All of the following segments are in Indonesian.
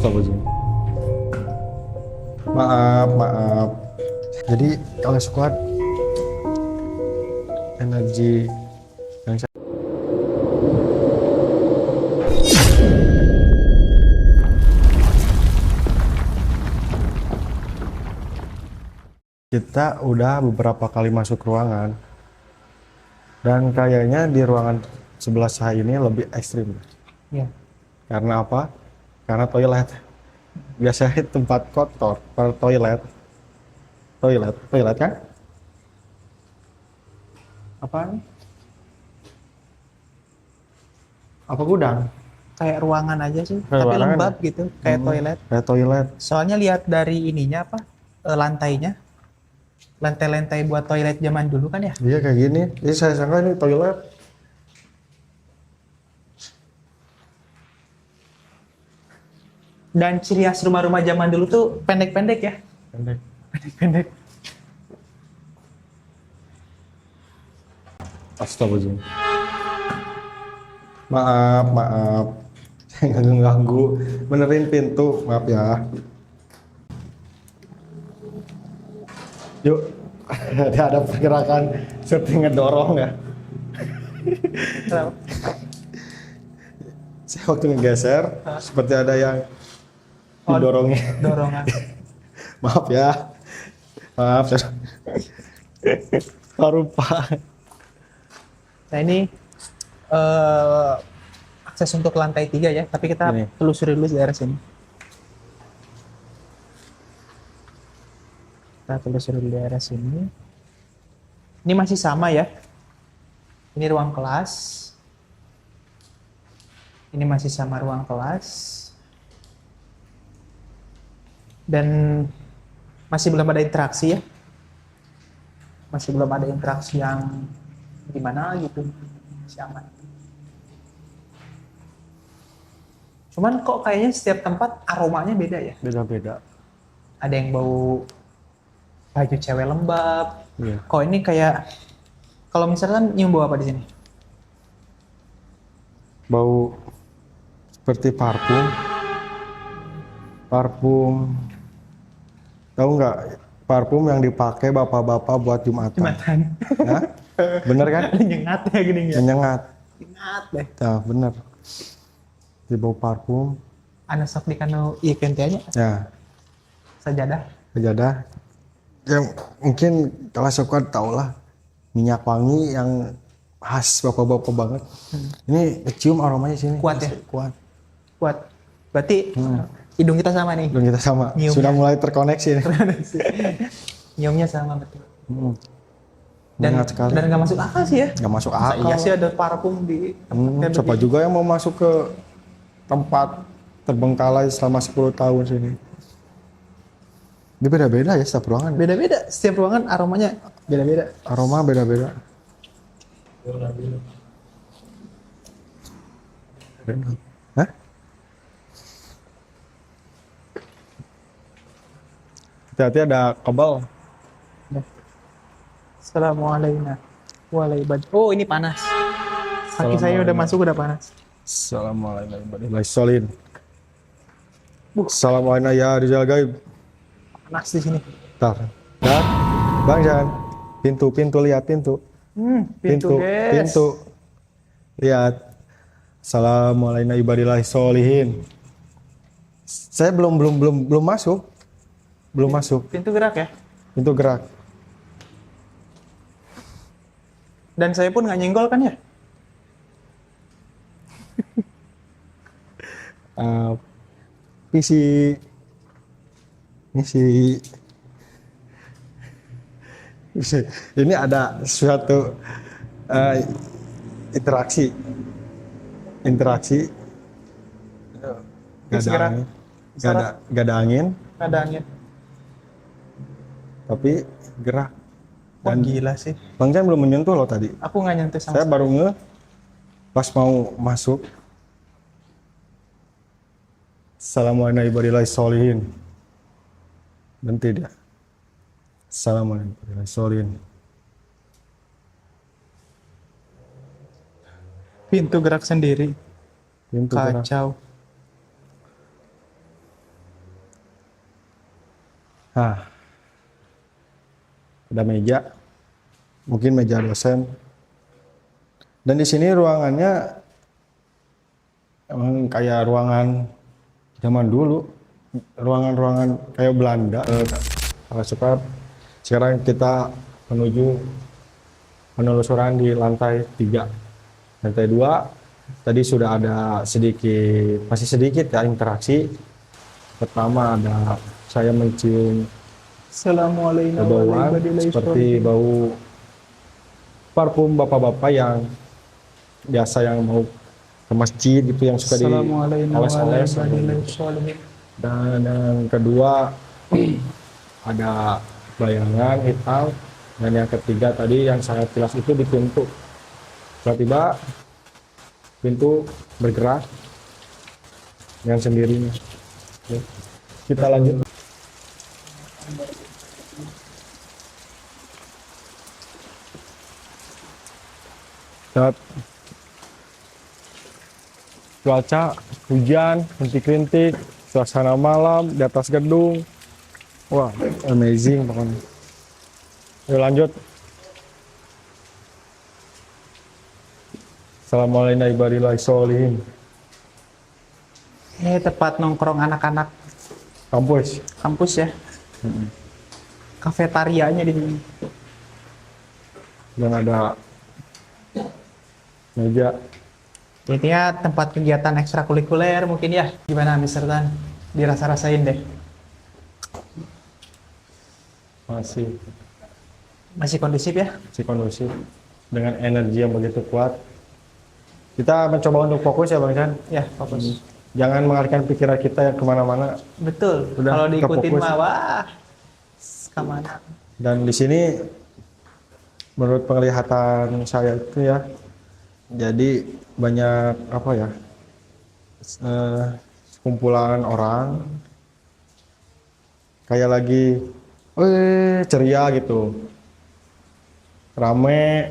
Astagfirullahaladzim. Maaf. Jadi kalau squad energi yang kita udah beberapa kali masuk ruangan dan kayaknya di ruangan sebelah saya ini lebih ekstrim. Ya. Karena apa? Karena toilet. Biasanya tempat kotor, toilet kan? Apaan? Apa gudang? Kayak ruangan aja sih, Kayak tapi ruangan lembab ya? gitu, kayak toilet. Kayak toilet. Soalnya lihat dari ininya apa, lantainya, lantai-lantai buat toilet zaman dulu kan ya. Iya kayak gini. Jadi saya sangka ini toilet. Dan ciri khas rumah-rumah zaman dulu tuh pendek-pendek ya. Pendek. Pendek-pendek. Astagfirullahaladzim. Maaf. Saya ganggu. Benerin pintu, maaf ya. Yuk, ada pergerakan seperti ngedorong ya. Kenapa? Saya waktu ngegeser, seperti ada yang didorongin. Dorongan. Maaf ya. Maaf. Baru Pak. Nah ini akses untuk lantai 3 ya, tapi kita Ini. telusuri dulu daerah sini. Kita telusuri dulu daerah sini. Ini masih sama ya. Ini ruang kelas. Ini masih sama ruang kelas. Dan masih belum ada interaksi ya. Masih belum ada interaksi yang gimana gitu. Masih aman. Cuman kok kayaknya setiap tempat aromanya beda ya. Beda-beda. Ada yang bau baju cewek lembab. Iya. Kok ini kayak kalau misalkan nyium bau apa di sini? Bau seperti parfum. Tahu nggak parfum yang dipakai bapak-bapak buat Jumatan? Jumatan. Hah? Bener kan? Nyengat ya gini ya. Menyengat. Nyengat deh. Nah, bener. Di bau parfum. Anu sok di kanu ieu nya Ya, sajadah. sejadah. Yang mungkin kalau sekuat tau lah minyak wangi yang khas bapak-bapak banget. Ini kecium aromanya sini. Kuat ya? Kuat. Kuat. Berarti hidung kita sama nih. Dan kita sama. Nyiumnya. Sudah mulai terkoneksi nih. Nyiumnya sama betul. Dan Menyengat sekali. nggak masuk akal sih ya. Nggak masuk Masa akal. iya sih ada parfum di tempat kayak Siapa begini? juga yang mau masuk ke tempat terbengkalai selama 10 tahun sini. Ini beda-beda ya setiap ruangan. Beda-beda. Setiap ruangan aromanya beda-beda. Aroma beda-beda. Hah? Hati-hati ada kabel. Assalamualaikum. Waalaikumsalam. Oh ini panas. Kaki saya udah masuk udah panas. Assalamualaikum warahmatullahi wabarakatuh. Assalamualaikum ya Rizal Gaib. Panas di sini. Bentar. Dan Bang Jan, pintu lihat pintu. Pintu guys. Pintu. Lihat. Assalamualaikum ibadillahi sholihin. Saya belum masuk. Belum masuk. Pintu gerak ya. Pintu gerak. Dan saya pun nggak nyenggol kan ya? Ini ada suatu interaksi Terus gerak. gak ada angin Ada angin. tapi gerak. Wah Dan gila sih. Bang Jan belum menyentuh loh tadi. Aku nggak nyentuh sama Saya baru pas mau masuk. Assalamualaikum warahmatullahi wabarakatuh. Berhenti dia. Assalamualaikum warahmatullahi wabarakatuh. Pintu gerak sendiri. Pintu gerak. Kacau. Nah, ada meja, mungkin meja dosen. Dan di sini ruangannya emang kayak ruangan zaman dulu, ruangan-ruangan kayak Belanda. Kalau suka, sekarang kita menuju penelusuran di lantai 3. Lantai 2, tadi sudah ada sedikit, masih sedikit ya interaksi. Pertama ada saya mencium Assalamualaikum bauan seperti bau parfum bapak-bapak yang biasa yang mau ke masjid gitu, yang suka dioles-oles. Dan yang kedua ada bayangan hitam. Dan yang ketiga tadi yang saya kilas itu di pintu. Tiba-tiba pintu bergerak dengan sendirinya. Oke. Kita lanjut. Saat cuaca hujan, rintik-rintik, suasana malam di atas gedung. Wah, amazing pokoknya. Yuk lanjut. Assalamualaikum warahmatullahi wabarakatuh. Ini tempat nongkrong anak-anak Kampus. ya. Kafetarianya di sini. Dan ada meja. Intinya tempat kegiatan ekstrakurikuler mungkin ya. Gimana Mr. Tan? Dirasa-rasain deh. Masih kondusif ya? Masih kondusif dengan energi yang begitu kuat. Kita mencoba untuk fokus ya Bang Chan. Ya, fokus. Jangan mengalihkan pikiran kita yang kemana-mana. Betul. Udah, Kalau diikutin kefokus. mah wah kemana? Dan di sini menurut penglihatan saya itu ya, jadi banyak apa ya, kumpulan orang kayak lagi ceria gitu, rame,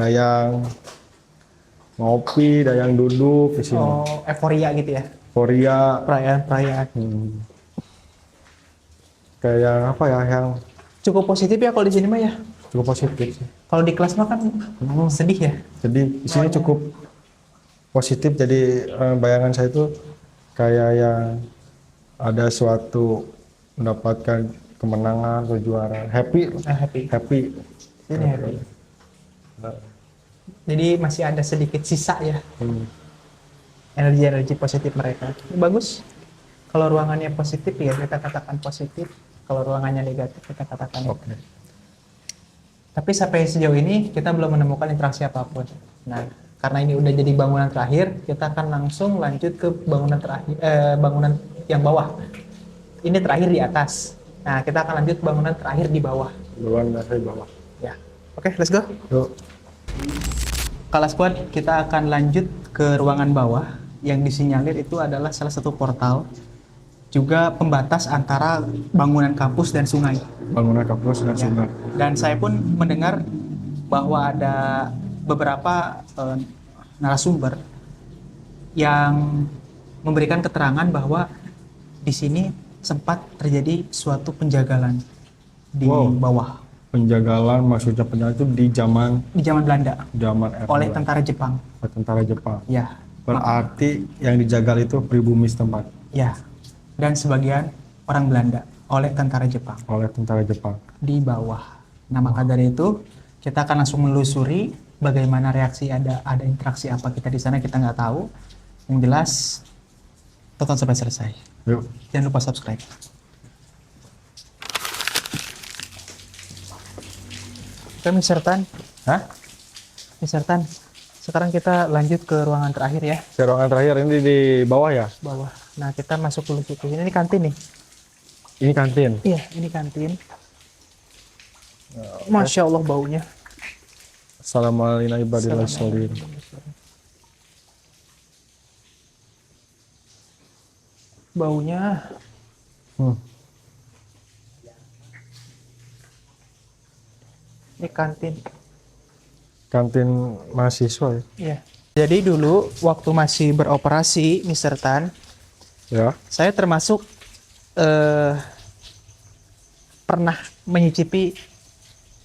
ada yang ngopi, ada yang duduk di sini. Oh, euforia gitu ya? Korea, Perayaan-perayaan. kayak apa ya, yang Cukup positif ya kalau di sini mah ya. cukup positif sih. Kalau di kelas mah kan sedih ya. Jadi di sini cukup positif. Jadi bayangan saya itu kayak yang ada suatu mendapatkan kemenangan atau juara, happy. Happy. Ini happy. Jadi masih ada sedikit sisa ya. Energi-energi positif mereka. Bagus. Kalau ruangannya positif ya kita katakan positif. Kalau ruangannya negatif kita katakan negatif. Tapi sampai sejauh ini kita belum menemukan interaksi apapun. Nah, karena ini udah jadi bangunan terakhir, kita akan langsung lanjut ke bangunan terakhir, bangunan yang bawah. Ini terakhir di atas. Nah, kita akan lanjut bangunan terakhir di bawah. Bawah. Ya. Oke, let's go. Yuk. Kala squad, kita akan lanjut ke ruangan bawah. Yang disinyalir itu adalah salah satu portal, juga pembatas antara bangunan kampus dan sungai. Bangunan kampus dan sungai. Dan saya pun mendengar bahwa ada beberapa narasumber yang memberikan keterangan bahwa di sini sempat terjadi suatu penjagalan di bawah. Penjagalan maksudnya penjagalan itu di zaman Belanda oleh Belanda. tentara Jepang. Ya. Berarti yang dijagal itu pribumi setempat. Ya. Dan sebagian orang Belanda oleh tentara Jepang. Di bawah. Nah, maka dari itu kita akan langsung menelusuri bagaimana reaksi, ada interaksi apa kita di sana, kita nggak tahu. Yang jelas tonton sampai selesai. Yuk. Jangan lupa subscribe. Oke, Mr. Tan. Mr. Tan, sekarang kita lanjut ke ruangan terakhir ya. Ruangan terakhir ini di bawah ya? Bawah. Nah, kita masuk dulu situ. Ini kantin nih. Ini kantin? Iya, ini kantin. Masya Allah baunya. Assalamualaikum warahmatullahi wabarakatuh. Baunya. Ini kantin. Kantin mahasiswa ya? Iya. Jadi dulu waktu masih beroperasi Mr. Tan, Ya. saya termasuk eh, pernah menyicipi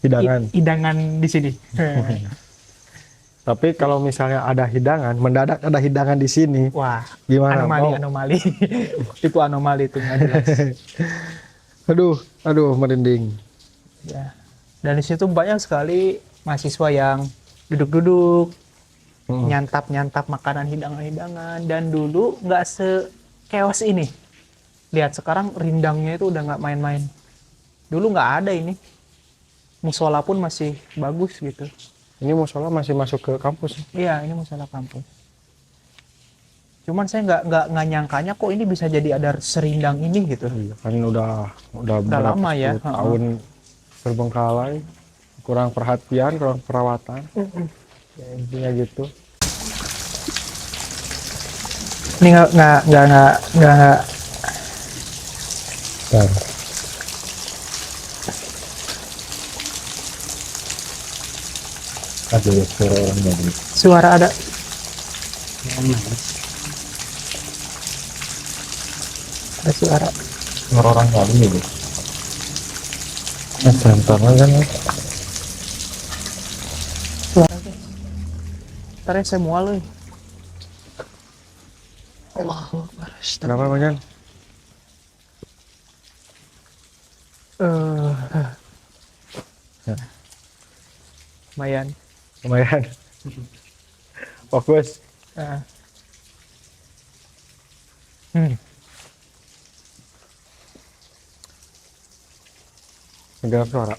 Hidangan. hidangan di sini. Tapi kalau misalnya ada hidangan, mendadak ada hidangan di sini, Wah, gimana? anomali, Mau? anomali. Itu anomali itu nggak jelas. Aduh, aduh, merinding. Ya. Dan di situ banyak sekali mahasiswa yang duduk-duduk, Hmm. nyantap-nyantap makanan hidangan-hidangan. Dan dulu nggak se-chaos ini. Lihat sekarang rindangnya itu udah nggak main-main. Dulu nggak ada ini. Musola pun masih bagus gitu. Ini musola masih masuk ke kampus. Iya, ini musola kampus. Cuman saya nggak nyangkanya kok ini bisa jadi ada serindang ini gitu. Iya, kan udah berapa lama ya. tahun terbengkalai, kurang perhatian, kurang perawatan. Ya, intinya gitu. Ini nggak Nah, ada suara orang dari suara ada. Ada suara. orang kali gitu. Senternya kan Suara. Ntar saya mual loh. Allahu Akbar. kenapa Bang? Ya. Lumayan. Lumayan. Fokus. Nah. Hmm. Dengar suara.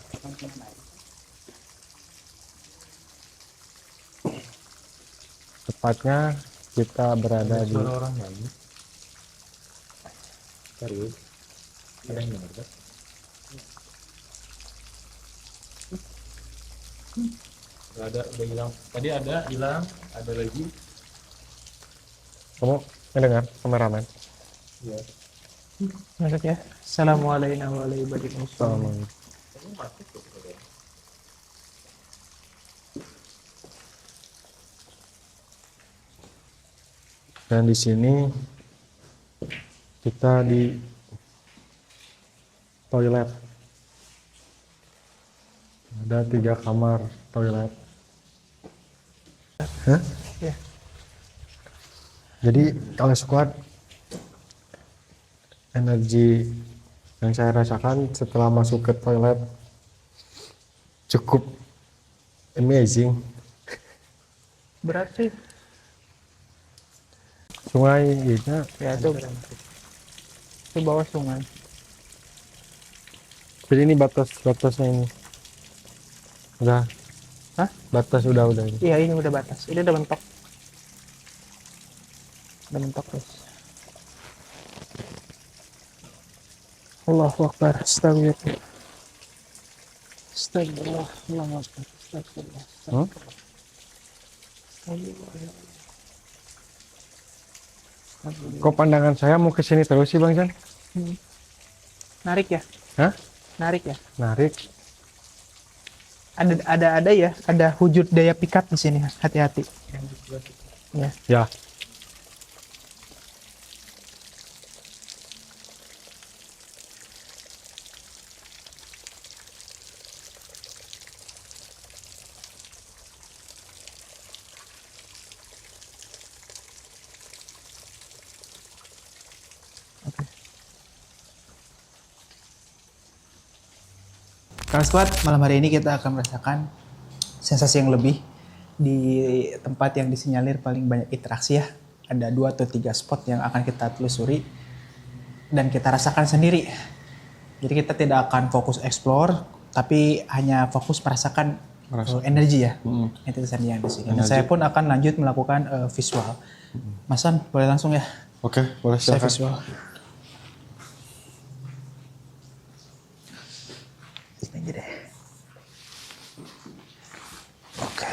Tepatnya kita berada di orang nyanyi serius ada yang dengar kan? Ada udah hilang tadi ada hilang ada lagi kamu mendengar kameramen. ya Masuk ya. Assalamualaikum warahmatullahi wabarakatuh. Dan di sini kita di toilet. Ada 3 kamar toilet. Hah? Ya. Jadi kalau squad energi yang saya rasakan setelah masuk ke toilet cukup amazing. Berarti Sungai ini ya itu bawah sungai. jadi ini batasnya ini udah. Hah? Batas udah ini. Iya, ini udah batas. Ini udah mentok. Udah mentok guys. Allahu Akbar. Astagfirullah. Astagfirullah. Allahu Akbar. Astagfirullah. Hmm? Astagfirullah. Kok pandangan saya mau ke sini terus sih Bang Jan? Narik ya? Hah? Narik ya? Narik. Ada ya, ada wujud daya pikat di sini. Hati-hati. Ya. Ya. Kang Squad, malam hari ini kita akan merasakan sensasi yang lebih di tempat yang disinyalir paling banyak interaksi ya. Ada 2 atau 3 spot yang akan kita telusuri dan kita rasakan sendiri. Jadi kita tidak akan fokus explore, tapi hanya fokus merasakan energi ya. Itu kesenian di sini. Dan saya pun akan lanjut melakukan visual. Mas San, boleh langsung ya? Oke, boleh Saya silakan. visual. Ini aja deh. Oke.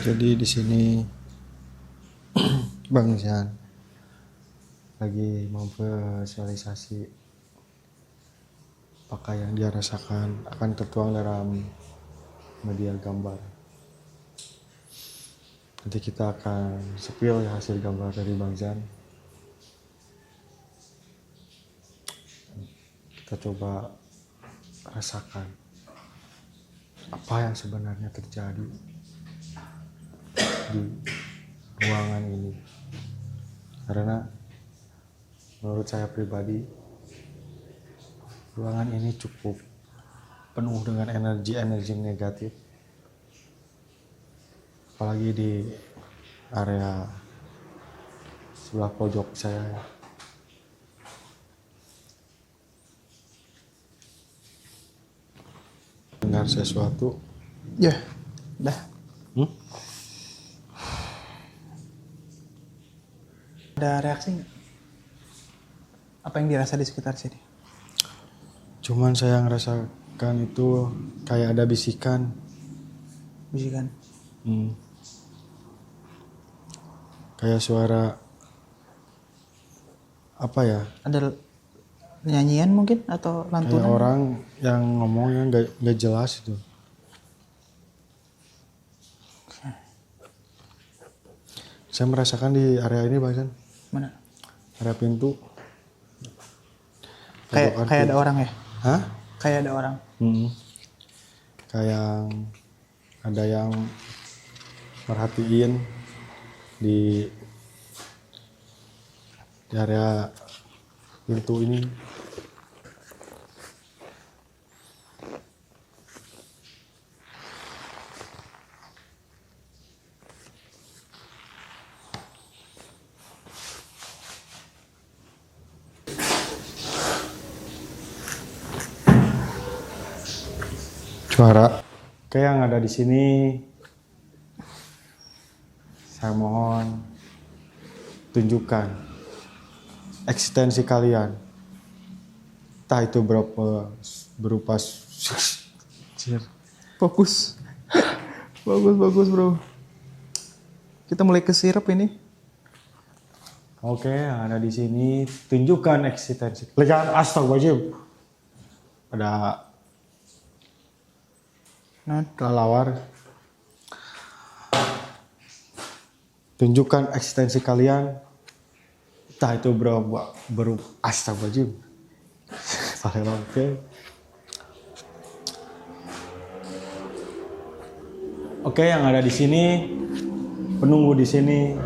Jadi di sini Bang Zian lagi memvisualisasi apakah yang dia rasakan akan tertuang dalam media gambar. Nanti kita akan spill ya hasil gambar dari Bang Zian. Kita coba rasakan apa yang sebenarnya terjadi di ruangan ini, karena menurut saya pribadi ruangan ini cukup penuh dengan energi negatif, apalagi di area sebelah pojok saya. Dengar sesuatu Ya, dah. Ada reaksi nggak? Apa yang dirasa di sekitar sini? Cuman saya ngerasakan itu kayak ada bisikan. Bisikan. Kayak suara apa ya? Ada nyanyian mungkin atau Kayak lantunan? orang yang ngomongnya nggak jelas itu. Saya merasakan di area ini bahkan Mana? area pintu. Kayak ada orang ya? Hah? Kayak ada orang. Kayak ada yang merhatiin di area pintu ini. Suara kayak yang ada di sini, saya mohon tunjukkan eksistensi kalian. Entah itu berupa Fokus. Bagus bro. Kita mulai ke sirup ini. Oke, yang ada di sini tunjukkan eksistensi. Lihat, astagfirullahaladzim. Ada kelelawar. Tunjukkan eksistensi kalian. Entah itu berupa astagfirullahaladzim. Oke. Oke, yang ada di sini penunggu di sini.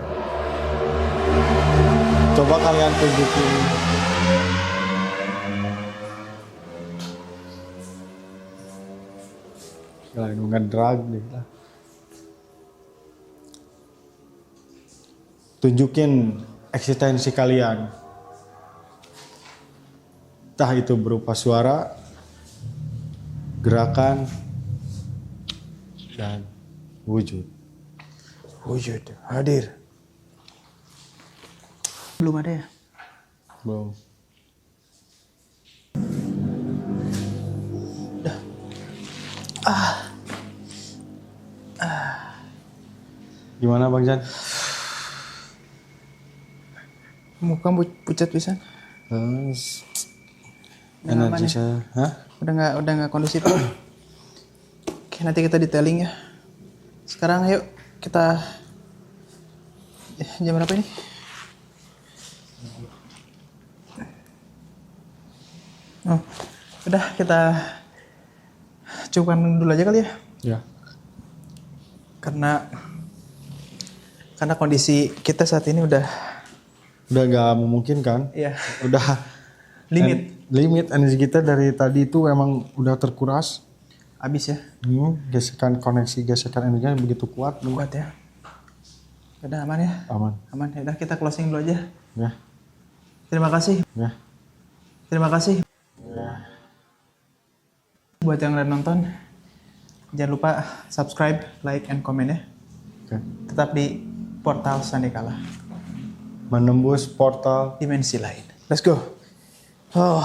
Coba kalian tunjukin. Kalian ngedrag deh. Tunjukin eksistensi kalian. Entah itu berupa suara, gerakan, dan wujud. Wujud hadir. Belum ada ya? Belum. Gimana Bang Jan? Muka pucat pisan. Terus Udah energi aman ya? saya, hah? Udah nggak kondusif. Oke, nanti kita detailing ya. Sekarang ayo kita jam berapa ini? Oh, udah kita cukupkan dulu aja kali ya. Ya. Karena kondisi kita saat ini udah Gak memungkinkan. ya Udah limit energi kita dari tadi itu emang udah terkuras. habis ya. Gesekan energinya begitu kuat. Kuat ya. Udah aman ya? Aman. Ya udah kita closing dulu aja. Ya. Terima kasih. Ya. Terima kasih. Buat yang udah nonton, jangan lupa subscribe, like, and comment ya. Oke. Tetap di Portal Sandekala. Menembus portal Dimensi lain. Let's go. Oh.